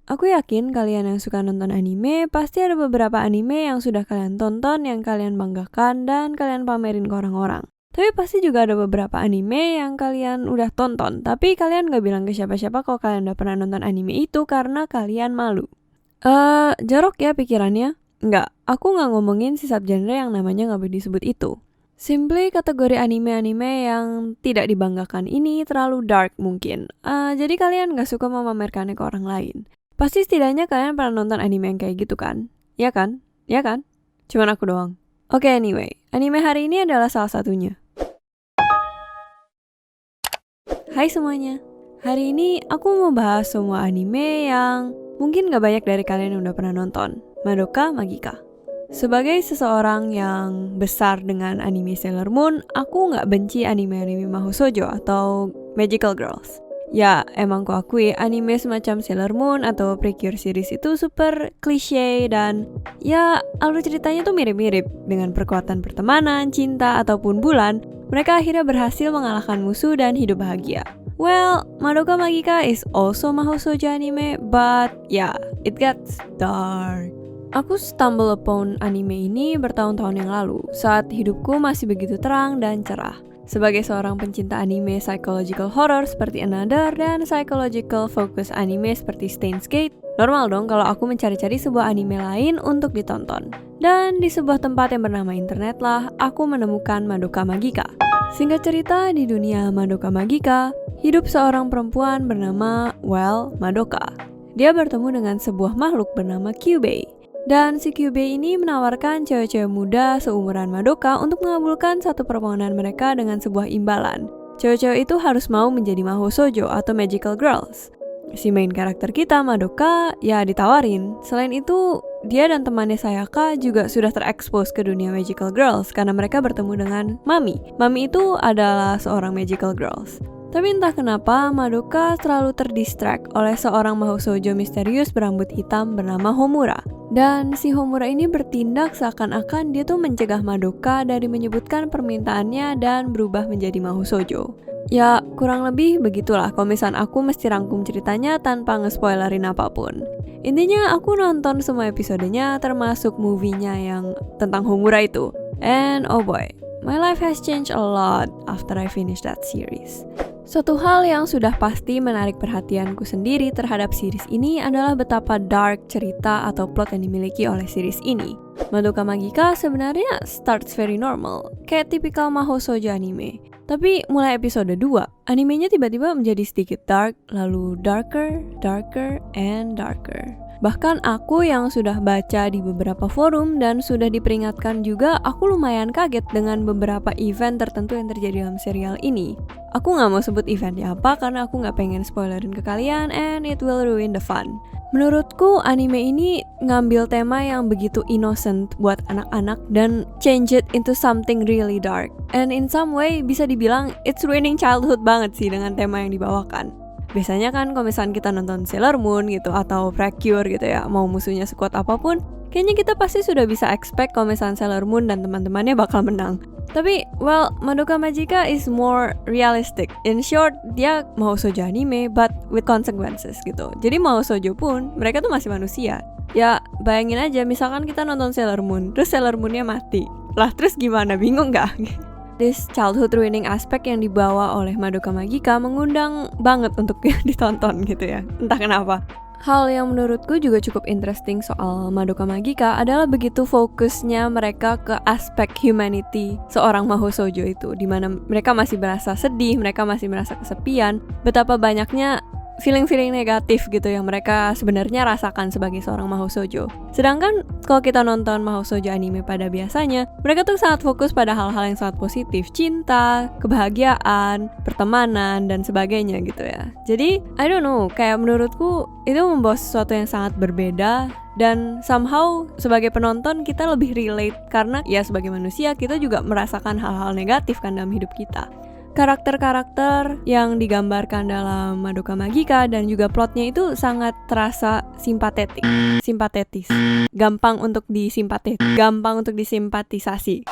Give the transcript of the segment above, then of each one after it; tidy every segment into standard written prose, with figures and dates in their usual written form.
Aku yakin kalian yang suka nonton anime pasti ada beberapa anime yang sudah kalian tonton yang kalian banggakan dan kalian pamerin ke orang-orang. Tapi pasti juga ada beberapa anime yang kalian udah tonton, tapi kalian gak bilang ke siapa-siapa kalau kalian udah pernah nonton anime itu karena kalian malu. Jorok ya pikirannya? Enggak, aku gak ngomongin si subgenre yang namanya gak boleh disebut itu. Simply kategori anime-anime yang tidak dibanggakan ini terlalu dark mungkin. Jadi kalian gak suka memamerkannya ke orang lain. Pasti setidaknya kalian pernah nonton anime yang kayak gitu kan? Ya kan? Ya kan? Cuman aku doang. Oke, anyway. Anime hari ini adalah salah satunya. Hai semuanya. Hari ini aku mau bahas semua anime yang mungkin gak banyak dari kalian yang udah pernah nonton. Madoka Magica. Sebagai seseorang yang besar dengan anime Sailor Moon, aku gak benci anime-anime Mahou Shoujo atau Magical Girls. Ya, emang ku akui anime semacam Sailor Moon atau Precure series itu super klise dan ya alur ceritanya tuh mirip-mirip. Dengan perkuatan pertemanan, cinta, ataupun bulan, mereka akhirnya berhasil mengalahkan musuh dan hidup bahagia. Well, Madoka Magica is also Mahou Shoujo anime, but yeah, it gets dark. Aku stumble upon anime ini bertahun-tahun yang lalu, saat hidupku masih begitu terang dan cerah. Sebagai seorang pencinta anime psychological horror seperti Another dan psychological focus anime seperti Steins Gate, normal dong kalau aku mencari-cari sebuah anime lain untuk ditonton. Dan di sebuah tempat yang bernama internet lah, aku menemukan Madoka Magica. Singkat cerita, di dunia Madoka Magica, hidup seorang perempuan bernama, Madoka. Dia bertemu dengan sebuah makhluk bernama Kyubey. Dan si Kyubey ini menawarkan cewek-cewek muda seumuran Madoka untuk mengabulkan satu permohonan mereka dengan sebuah imbalan. Cewek-cewek itu harus mau menjadi Mahou Shoujo atau Magical Girls. Si main karakter kita, Madoka, ya ditawarin. Selain itu, dia dan temannya Sayaka juga sudah terekspos ke dunia Magical Girls karena mereka bertemu dengan Mami. Mami itu adalah seorang Magical Girls. Tapi entah kenapa, Madoka terlalu terdistract oleh seorang Mahou Shoujo misterius berambut hitam bernama Homura. Dan si Homura ini bertindak seakan-akan dia tuh mencegah Madoka dari menyebutkan permintaannya dan berubah menjadi Mahou Shoujo. Ya, kurang lebih begitulah kalau misalnya aku mesti rangkum ceritanya tanpa nge-spoilerin apapun. Intinya aku nonton semua episodenya termasuk movie-nya yang tentang Homura itu. And oh boy, my life has changed a lot after I finished that series. Suatu hal yang sudah pasti menarik perhatianku sendiri terhadap series ini adalah betapa dark cerita atau plot yang dimiliki oleh series ini. Madoka Magica sebenarnya starts very normal, kayak tipikal Mahou Shoujo anime. Tapi mulai episode 2, animenya tiba-tiba menjadi sedikit dark, lalu darker, and darker. Bahkan aku yang sudah baca di beberapa forum dan sudah diperingatkan juga, aku lumayan kaget dengan beberapa event tertentu yang terjadi dalam serial ini. Aku gak mau sebut eventnya apa karena aku gak pengen spoilerin ke kalian and it will ruin the fun. Menurutku anime ini ngambil tema yang begitu innocent buat anak-anak dan change it into something really dark. And in some way bisa dibilang it's ruining childhood banget sih dengan tema yang dibawakan. Biasanya kan kalau misalnya kita nonton Sailor Moon gitu atau Precure gitu ya, mau musuhnya sekuat apapun, kayaknya kita pasti sudah bisa expect kalau misalnya Sailor Moon dan teman-temannya bakal menang. Tapi, Madoka Magica is more realistic. In short, dia Mahou Shoujo anime but with consequences gitu. Jadi Mahou Shoujo pun, mereka tuh masih manusia. Ya, bayangin aja misalkan kita nonton Sailor Moon, terus Sailor Moonnya mati. Lah terus gimana, bingung gak? This childhood ruining aspect yang dibawa oleh Madoka Magica mengundang banget untuk ditonton gitu ya. Entah kenapa. Hal yang menurutku juga cukup interesting soal Madoka Magica adalah begitu fokusnya mereka ke aspek humanity seorang Mahou Shoujo itu, dimana mereka masih merasa sedih, mereka masih merasa kesepian, betapa banyaknya feeling-feeling negatif gitu yang mereka sebenarnya rasakan sebagai seorang Mahou Shoujo. Sedangkan kalau kita nonton Mahou Shoujo anime pada biasanya, mereka tuh sangat fokus pada hal-hal yang sangat positif, cinta, kebahagiaan, pertemanan, dan sebagainya gitu ya. Jadi, I don't know, kayak menurutku itu membawa sesuatu yang sangat berbeda dan somehow sebagai penonton kita lebih relate karena ya sebagai manusia kita juga merasakan hal-hal negatif kan dalam hidup kita. Karakter-karakter yang digambarkan dalam Madoka Magica dan juga plotnya itu sangat terasa simpatetis, gampang untuk disimpatisasi.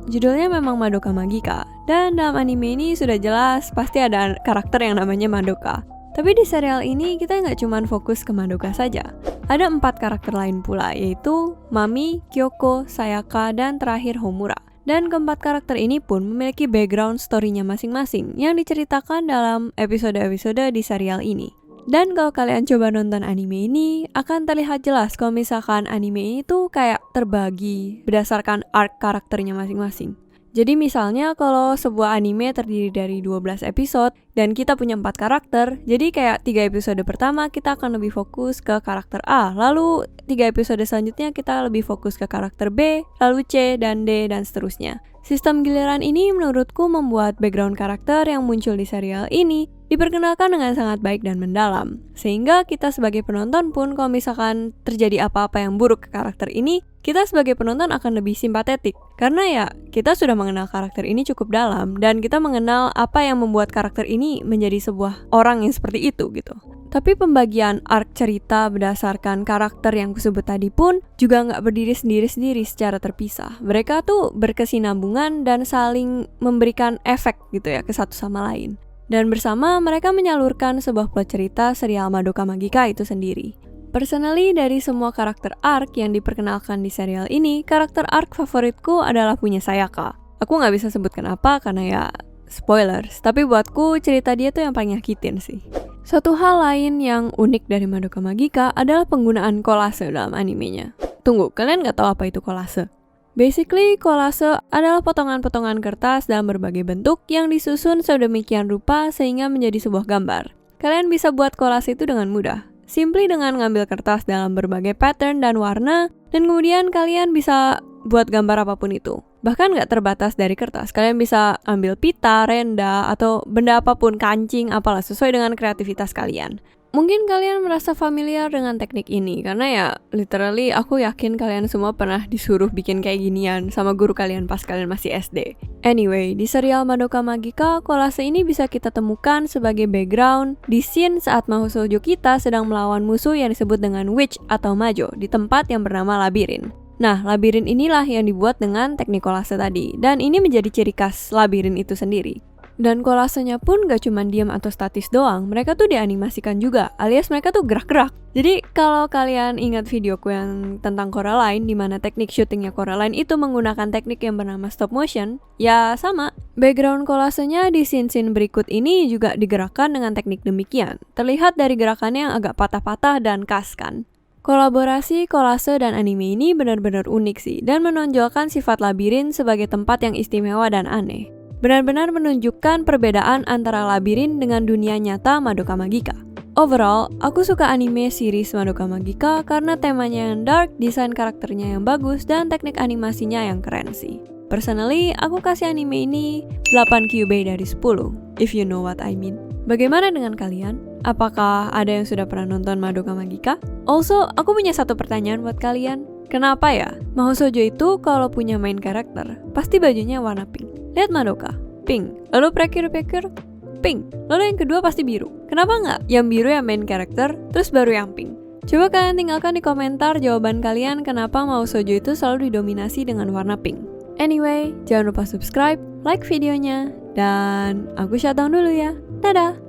Judulnya memang Madoka Magica dan dalam anime ini sudah jelas pasti ada karakter yang namanya Madoka. Tapi di serial ini kita nggak cuma fokus ke Madoka saja. Ada 4 karakter lain pula, yaitu Mami, Kyoko, Sayaka, dan terakhir Homura. Dan keempat karakter ini pun memiliki background story-nya masing-masing yang diceritakan dalam episode-episode di serial ini. Dan kalau kalian coba nonton anime ini, akan terlihat jelas kalau misalkan anime ini tuh kayak terbagi berdasarkan arc karakternya masing-masing. Jadi misalnya kalau sebuah anime terdiri dari 12 episode dan kita punya 4 karakter, jadi kayak 3 episode pertama kita akan lebih fokus ke karakter A, lalu 3 episode selanjutnya kita lebih fokus ke karakter B, lalu C dan D dan seterusnya. Sistem giliran ini menurutku membuat background karakter yang muncul di serial ini diperkenalkan dengan sangat baik dan mendalam. Sehingga kita sebagai penonton pun kalau misalkan terjadi apa-apa yang buruk ke karakter ini, kita sebagai penonton akan lebih simpatetik. Karena ya, kita sudah mengenal karakter ini cukup dalam dan kita mengenal apa yang membuat karakter ini menjadi sebuah orang yang seperti itu gitu. Tapi pembagian arc cerita berdasarkan karakter yang kusebut tadi pun juga nggak berdiri sendiri-sendiri secara terpisah. Mereka tuh berkesinambungan dan saling memberikan efek gitu ya ke satu sama lain. Dan bersama mereka menyalurkan sebuah plot cerita serial Madoka Magica itu sendiri. Personally, dari semua karakter arc yang diperkenalkan di serial ini, karakter arc favoritku adalah punya Sayaka. Aku nggak bisa sebutkan apa karena ya spoilers, tapi buatku cerita dia tuh yang paling nyakitin sih. Suatu hal lain yang unik dari Madoka Magica adalah penggunaan kolase dalam animenya. Tunggu, kalian nggak tahu apa itu kolase? Basically, kolase adalah potongan-potongan kertas dalam berbagai bentuk yang disusun sedemikian rupa sehingga menjadi sebuah gambar. Kalian bisa buat kolase itu dengan mudah. Simply dengan ngambil kertas dalam berbagai pattern dan warna, dan kemudian kalian bisa buat gambar apapun itu. Bahkan nggak terbatas dari kertas, kalian bisa ambil pita, renda, atau benda apapun, kancing, apalah, sesuai dengan kreativitas kalian. Mungkin kalian merasa familiar dengan teknik ini, karena ya literally aku yakin kalian semua pernah disuruh bikin kayak ginian sama guru kalian pas kalian masih SD. Anyway, di serial Madoka Magica, kolase ini bisa kita temukan sebagai background di scene saat Mahoushoujo kita sedang melawan musuh yang disebut dengan witch atau majo di tempat yang bernama labirin. Nah, labirin inilah yang dibuat dengan teknik kolase tadi, dan ini menjadi ciri khas labirin itu sendiri. Dan kolasenya pun gak cuma diam atau statis doang, mereka tuh dianimasikan juga, alias mereka tuh gerak-gerak. Jadi kalau kalian ingat videoku yang tentang Coraline, di mana teknik syutingnya Coraline itu menggunakan teknik yang bernama stop motion, ya sama. Background kolasenya di scene-scene berikut ini juga digerakkan dengan teknik demikian. Terlihat dari gerakannya yang agak patah-patah dan khas kan. Kolaborasi kolase dan anime ini benar-benar unik sih, dan menonjolkan sifat labirin sebagai tempat yang istimewa dan aneh. Benar-benar menunjukkan perbedaan antara labirin dengan dunia nyata Madoka Magica. Overall, aku suka anime series Madoka Magica karena temanya yang dark, desain karakternya yang bagus, dan teknik animasinya yang keren sih. Personally, aku kasih anime ini 8 Kyubey dari 10, if you know what I mean. Bagaimana dengan kalian? Apakah ada yang sudah pernah nonton Madoka Magica? Also, aku punya satu pertanyaan buat kalian. Kenapa ya? Mahoushoujo itu kalau punya main karakter, pasti bajunya warna pink. Lihat Madoka, pink. Lalu Prekir-Prekir, pink. Lalu yang kedua pasti biru. Kenapa nggak yang biru yang main karakter, terus baru yang pink? Coba kalian tinggalkan di komentar jawaban kalian kenapa Mahoushoujo itu selalu didominasi dengan warna pink. Anyway, jangan lupa subscribe, like videonya, dan aku shutdown dulu ya. Dadah!